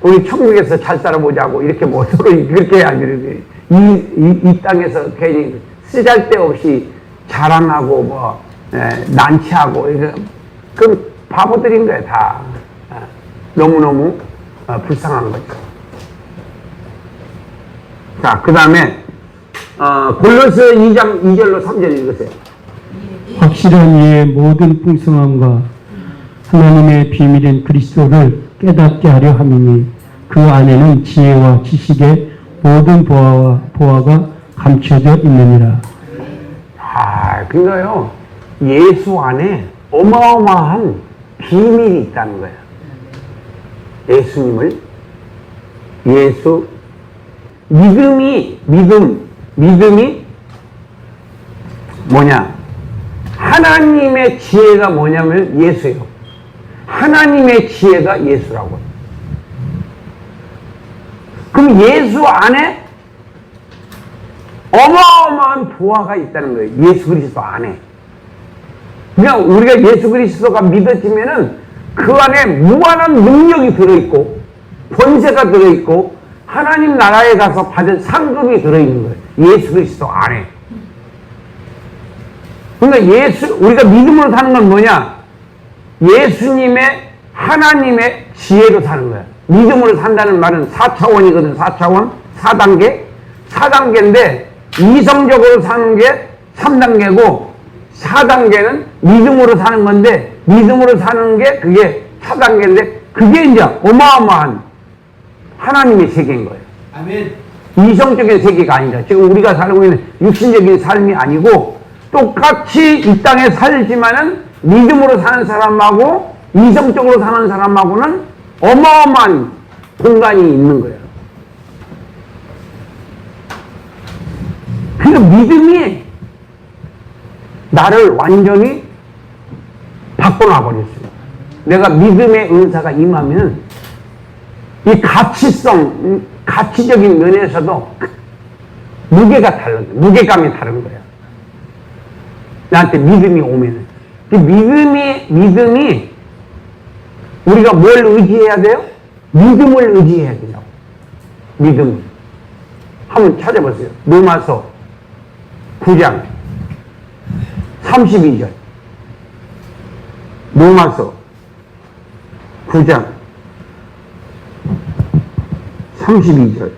S1: 우리 천국에서 잘 살아보자고, 이렇게 뭐 서로 그렇게 해야지. 이 땅에서 괜히 쓰잘데없이 자랑하고, 뭐, 난치하고, 그 바보들인 거야, 다. 너무너무 불쌍한 거죠. 자, 그 다음에, 골로새 2장 2절로 3절 읽으세요.
S2: 확실한 이의 모든 풍성함과 하나님의 비밀인 그리스도를 깨닫게 하려 함이니 그 안에는 지혜와 지식의 모든 보화가 감춰져 있느니라.
S1: 그러니까요, 예수 안에 어마어마한 비밀이 있다는 거예요. 믿음이 뭐냐? 하나님의 지혜가 뭐냐면 예수예요. 하나님의 지혜가 예수라고. 그럼 예수 안에 어마어마한 보화가 있다는 거예요. 예수 그리스도 안에. 그러니까 우리가 예수 그리스도가 믿어지면은 그 안에 무한한 능력이 들어있고 권세가 들어있고 하나님 나라에 가서 받은 상급이 들어있는 거예요. 예수 그리스도 안에. 그러니까 우리가 믿음으로 사는 건 뭐냐? 예수님의 하나님의 지혜로 사는 거야. 믿음으로 산다는 말은 4차원이거든. 4차원, 4단계. 4단계인데 이성적으로 사는 게 3단계고 4단계는 믿음으로 사는 건데 믿음으로 사는 게 그게 4단계인데 그게 이제 어마어마한 하나님의 세계인 거예요.
S4: 아멘.
S1: 이성적인 세계가 아니다. 지금 우리가 살고 있는 육신적인 삶이 아니고 똑같이 이 땅에 살지만은 믿음으로 사는 사람하고 이성적으로 사는 사람하고는 어마어마한 공간이 있는 거예요. 그래서 믿음이 나를 완전히 바꿔놔버렸어요. 내가 믿음의 은사가 임하면 이 가치적인 면에서도 무게가 다른 거예요. 무게감이 다른 거예요. 나한테 믿음이 오면은. 믿음이 우리가 뭘 의지해야 돼요? 믿음을 의지해야 된다고. 믿음. 한번 찾아보세요. 로마서 9장 32절. 로마서 9장 32절.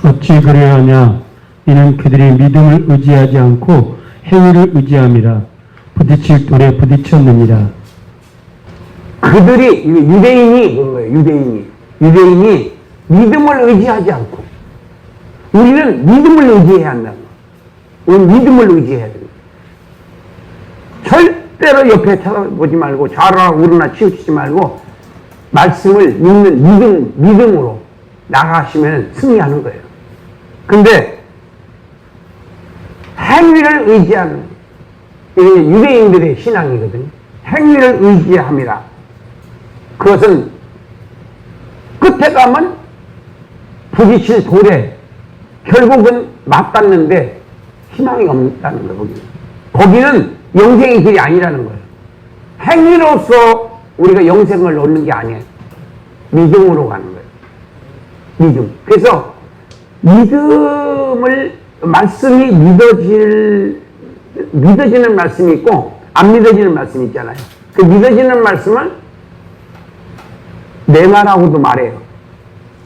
S2: 어찌 그래하냐 이는 그들의 믿음을 의지하지 않고 행위를 의지함이라 부딪힐 돌에 부딪혔느니라.
S1: 그들이 유대인이 그런 거예요. 유대인이 믿음을 의지하지 않고 우리는 믿음을 의지해야 한다는 거예요. 우리는 믿음을 의지해야 됩니다. 절대로 옆에 쳐다보지 말고 좌로나 우로나 치우치지 말고 말씀을 믿는 믿음으로 나가시면 승리하는 거예요. 근데 행위를 의지하는 이게 유대인들의 신앙이거든요. 행위를 의지함이라. 그것은 끝에 가면 부딪힐 돌에 결국은 맞닿는데 희망이 없다는 거예요. 거기는 영생의 길이 아니라는 거예요. 행위로서 우리가 영생을 얻는 게 아니에요. 믿음으로 가는 거예요. 믿음. 그래서 말씀이 믿어지는 말씀이 있고 안 믿어지는 말씀이 있잖아요. 그 믿어지는 말씀을 내 말하고도 말해요.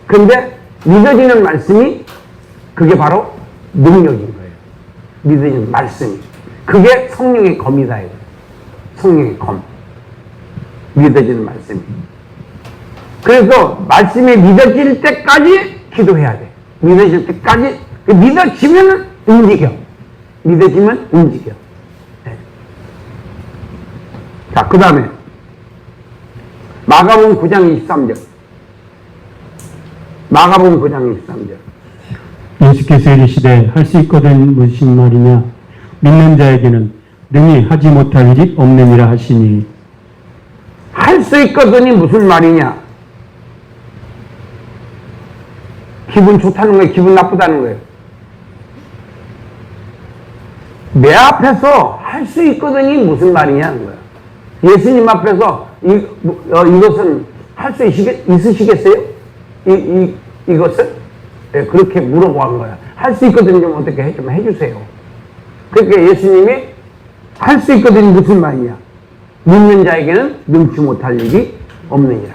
S1: 근데 믿어지는 말씀이 그게 바로 능력인 거예요. 믿어지는 말씀이. 그게 성령의 검이다. 이거예요. 성령의 검. 믿어지는 말씀이. 그래서 말씀이 믿어질 때까지 기도해야 돼. 믿어질 때까지. 믿어지면 움직여. 믿어지면 움직여. 네. 자, 그 다음에 마가복음 9장 23절. 마가복음 9장 23절.
S2: 예수께서 이르시되 할 수 있거든 무슨 말이냐 믿는 자에게는 능히 하지 못할 일이 없느니라 하시니.
S1: 할 수 있거든이 무슨 말이냐? 기분 좋다는 거예요? 기분 나쁘다는 거예요? 내 앞에서 할 수 있거든이 무슨 말이냐는 거야. 예수님 앞에서 이것은 할 수 있으시겠어요? 이것을? 네, 그렇게 물어보는 거야. 할 수 있거든 좀 어떻게 좀 해주세요. 그러니까 예수님이 할 수 있거든이 무슨 말이냐? 믿는 자에게는 능치 못할 일이 없느니라.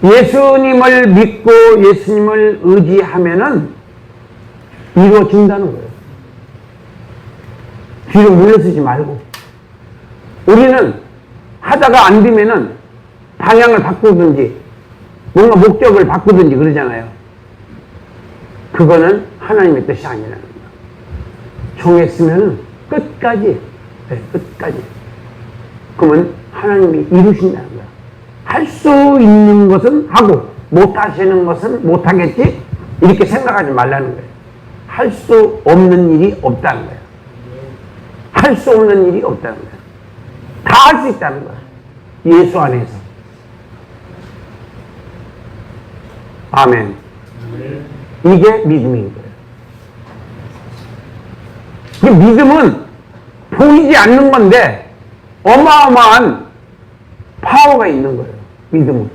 S1: 예수님을 믿고 예수님을 의지하면은 이루어진다는 거예요. 뒤로 물러서지 말고. 우리는 하다가 안 되면은 방향을 바꾸든지 뭔가 목적을 바꾸든지 그러잖아요. 그거는 하나님의 뜻이 아니라는 거예요. 정했으면은 끝까지, 네, 끝까지. 그러면 하나님이 이루신다는 거예요. 할 수 있는 것은 하고 못 하시는 것은 못 하겠지? 이렇게 생각하지 말라는 거예요. 할 수 없는 일이 없다는 거예요. 할 수 없는 일이 없다는 거예요. 다 할 수 있다는 거예요. 예수 안에서. 아멘. 이게 믿음인 거예요. 그 믿음은 보이지 않는 건데 어마어마한 파워가 있는 거예요. 믿음은.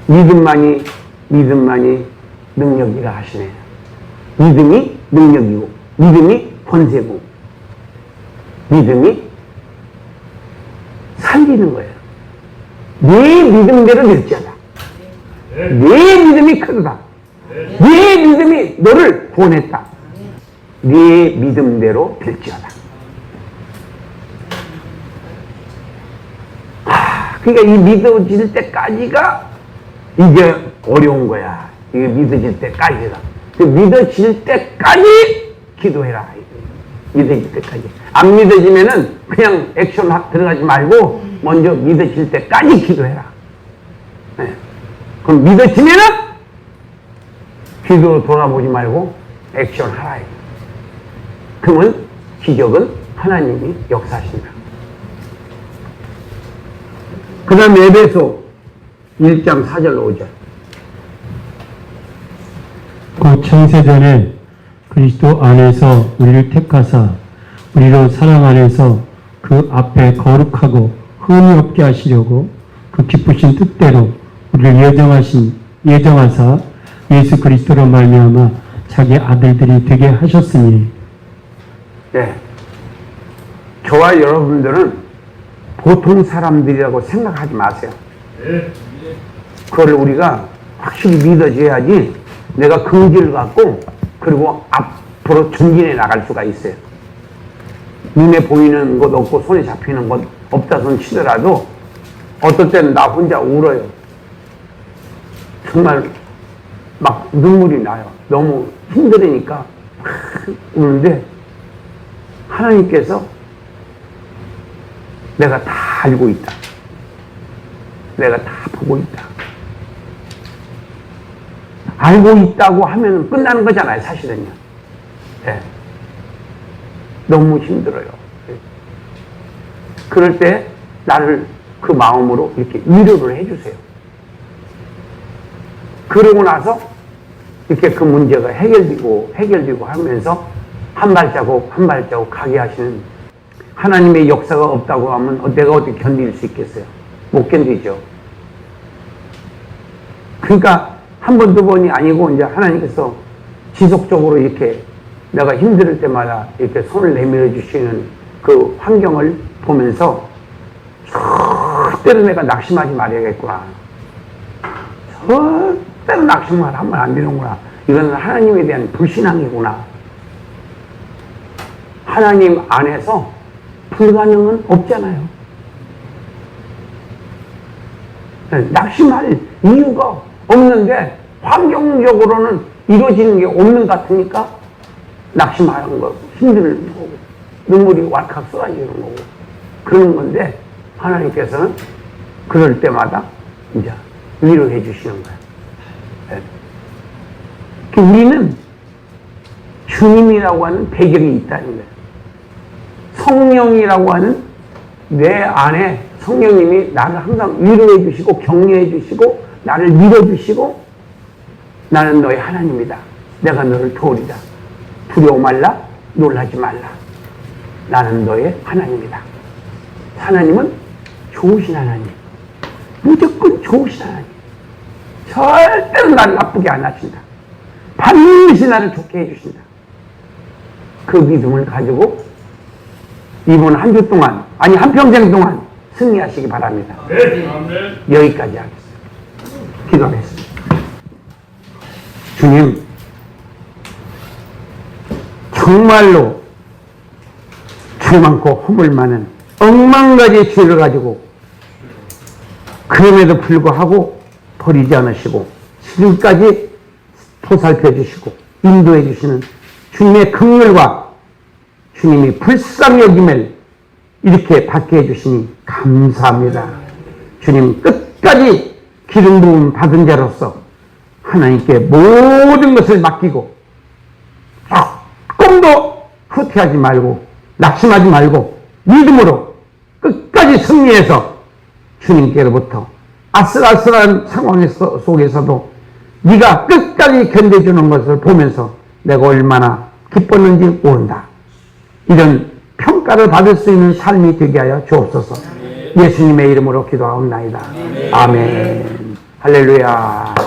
S1: 믿음만이 능력이라 하시네요. 믿음이 능력이고 믿음이 권세고 믿음이 살리는 거예요. 네 믿음대로 될지어다. 네 믿음이 크다. 네 믿음이 너를 구원했다. 네 믿음대로 될지어다. 그러니까 이 믿어질 때까지가 이게 어려운 거야. 이게 믿어질 때까지가. 그 믿어질 때까지 기도해라. 믿어질 때까지. 안 믿어지면은 그냥 액션 들어가지 말고 먼저 믿어질 때까지 기도해라. 네. 그럼 믿어지면은 기도로 돌아보지 말고 액션 하라. 그러면 기적은 하나님이 역사하신다. 그 다음에 에베소 1장 4절 5절.
S2: 그 창세전에 그리스도 안에서 우리를 택하사 우리로 사랑 안에서 그 앞에 거룩하고 흠이 없게 하시려고 그 기쁘신 뜻대로 우리를 예정하사 예수 그리스도로 말미암아 자기 아들들이 되게 하셨으니.
S1: 네. 저와 여러분들은 보통 사람들이라고 생각하지 마세요. 그걸 우리가 확실히 믿어줘야지 내가 긍지를 갖고 그리고 앞으로 전진해 나갈 수가 있어요. 눈에 보이는 것 없고 손에 잡히는 것 없다 손 치더라도 어떨 때는 나 혼자 울어요. 정말 막 눈물이 나요. 너무 힘들으니까 우는데 하나님께서 내가 다 알고 있다. 내가 다 보고 있다. 알고 있다고 하면 끝나는 거잖아요, 사실은요. 네. 너무 힘들어요. 그럴 때 나를 그 마음으로 이렇게 위로를 해주세요. 그러고 나서 이렇게 그 문제가 해결되고 하면서 한 발자국 한 발자국 가게 하시는 하나님의 역사가 없다고 하면 내가 어떻게 견딜 수 있겠어요? 못 견디죠. 그러니까 한 번, 두 번이 아니고 이제 하나님께서 지속적으로 이렇게 내가 힘들 때마다 이렇게 손을 내밀어 주시는 그 환경을 보면서 절대로 내가 낙심하지 말아야겠구나. 절대로 낙심을 하면 안 되는구나. 이건 하나님에 대한 불신앙이구나. 하나님 안에서 불가능은 없잖아요. 낙심할 이유가 없는데 환경적으로는 이루어지는 게 없는 것 같으니까 낙심하는 거고 힘든 거고 눈물이 왈칵 쏟아지는 거고 그런 건데 하나님께서는 그럴 때마다 이제 위로해 주시는 거예요. 네. 우리는 주님이라고 하는 배경이 있다는 거예요. 성령이라고 하는 내 안에 성령님이 나를 항상 위로해 주시고 격려해 주시고 나를 밀어주시고 나는 너의 하나님이다. 내가 너를 도우리다. 두려워 말라. 놀라지 말라. 나는 너의 하나님이다. 하나님은 좋으신 하나님. 무조건 좋으신 하나님. 절대로 나를 나쁘게 안 하신다. 반드시 나를 좋게 해주신다. 그 믿음을 가지고 이번 한 주 동안 아니 한평생 동안 승리하시기 바랍니다. 여기까지 하겠습니다. 기도하겠습니다. 주님, 정말로 죄 많고 허물 많은 억만가지 죄를 가지고 그럼에도 불구하고 버리지 않으시고 지금까지 보살펴 주시고 인도해 주시는 주님의 긍휼과 주님이 불쌍히 여김을 이렇게 받게 해주시니 감사합니다. 주님 끝까지 기름 부음 받은 자로서 하나님께 모든 것을 맡기고 조금도 후퇴하지 말고 낙심하지 말고 믿음으로 끝까지 승리해서 주님께로부터 아슬아슬한 상황 속에서도 네가 끝까지 견뎌주는 것을 보면서 내가 얼마나 기뻤는지 모른다. 이런 평가를 받을 수 있는 삶이 되게 하여 주옵소서. 예수님의 이름으로 기도하옵나이다. 아멘. 할렐루야.